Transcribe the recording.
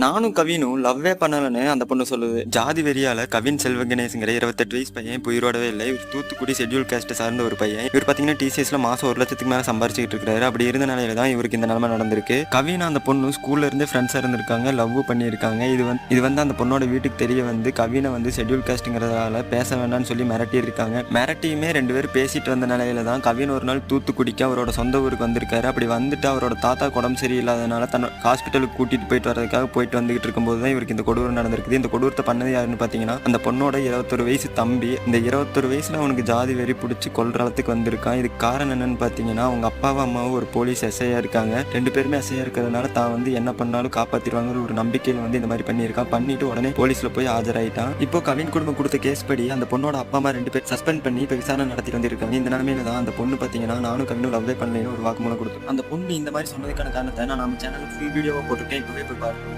நானும் கவினும் லவ்வே பண்ணலன்னு அந்த பொண்ணு சொல்லுது. ஜாதி வெறியால கவின் செல்வகணேஷ்ங்கிற 28 வயசு பையன் இப்போ உயிரோடவே இல்லை. இவர் தூத்துக்குடி ஷெட்யூல் காஸ்ட் சார்ந்த ஒரு பையன். இவர் பார்த்தீங்கன்னா டிசிஎஸ்ல மாசம் 1 லட்சத்துக்கு மேலே சம்பாரிச்சுட்டு இருக்காரு. அப்படி இருந்த நிலையில தான் இவருக்கு இந்த நிலைமை நடந்திருக்கு. கவின் அந்த பொண்ணு ஸ்கூல்ல இருந்து ஃப்ரெண்ட்ஸா இருந்திருக்காங்க, லவ் பண்ணியிருக்காங்க. இது வந்து அந்த பொண்ணோட வீட்டுக்கு தெரிய வந்து கவினை வந்து ஷெட்யூல் காஸ்ட்ங்கிறதால பேச வேண்டாம்னு சொல்லி மிரட்டி இருக்காங்க. மிரட்டியுமே 2 பேரும் பேசிட்டு வந்த நிலையில தான் கவின் ஒரு நாள் தூத்துக்குடிக்கு அவரோட சொந்த ஊருக்கு வந்திருக்காரு. அப்படி வந்துட்டு அவரோட தாத்தா உடம்பு சரியில்லாதனால தன்னோட ஹாஸ்பிட்டலுக்கு கூட்டிட்டு போயிட்டு வரதுக்காக போயிட்டு வந்துகிட்டு இருக்கும்போது தான் இவருக்கு இந்த கொடூரம் நடந்திருக்குது. இந்த கொடூரத்தை பண்ணது யாருன்னு பார்த்தீங்கன்னா அந்த பொண்ணோட 21 வயசு தம்பி. இந்த 21 வயசுல அவனுக்கு ஜாதி வெறி பிடிச்சி கொல்ற அளவுக்கு வந்திருக்கான். இதுக்கு காரணம் என்னன்னு பார்த்தீங்கன்னா அவங்க அப்பாவும் அம்மாவும் ஒரு போலீஸ் எஸ்ஐயா இருக்காங்க. 2 பேருமே எஸ்ஐயா இருக்கிறதுனால தான் வந்து என்ன பண்ணாலும் காப்பாத்திடுவாங்க ஒரு நம்பிக்கையில் வந்து இந்த மாதிரி பண்ணியிருக்கான். பண்ணிட்டு உடனே போலீஸ்ல போய் ஆஜராயிட்டான். இப்போ கவின் குடும்பம் கொடுத்த கேஸ் படி அந்த பொண்ணோட அப்பா அம்மா 2 பேர் சஸ்பெண்ட் பண்ணி இப்போ விசாரணை நடத்திட்டு வந்திருக்காங்க. இந்த நிலைமையில தான் அந்த பொண்ணு பார்த்தீங்கன்னா நானும் கவினும் லவ்வே பண்ணலைன்னு ஒரு வாக்குமூலம் கொடுத்தோம். அந்த பொண்ணு இந்த மாதிரி சொன்னதுக்கான காரணத்தை நான் நம்ம சேனலுக்கு ஃபுல் வீடியோவை போட்டுருக்கேன். இப்பவே போய் பாருங்க.